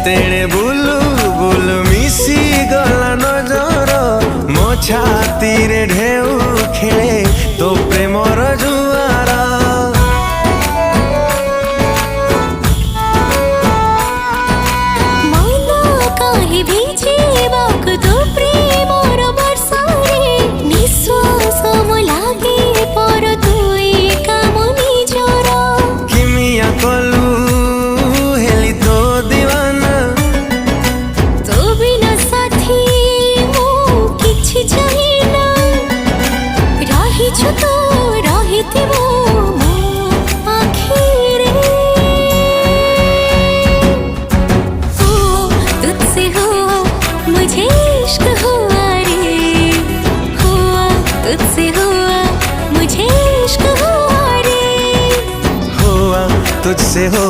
तेरे blue blue मिसी गला नजर मो छाती रे ढेउ खेले तो प्रेमर जुआर मन काहे भिजिबाक तो प्रेमर वर्षारे निश्वास म लागे पर तुई काम निजर किमिया कलु हेली तो दीवाना तो बिना साथी मो किछि चाहिना रहिछु तो रहिथिबो मो आखिरे तुझसे हुआ मुझे इश्क हुआ रे हुआ तुझसे हुआ मुझे इश्क हुआ रे हुआ तुझसे हो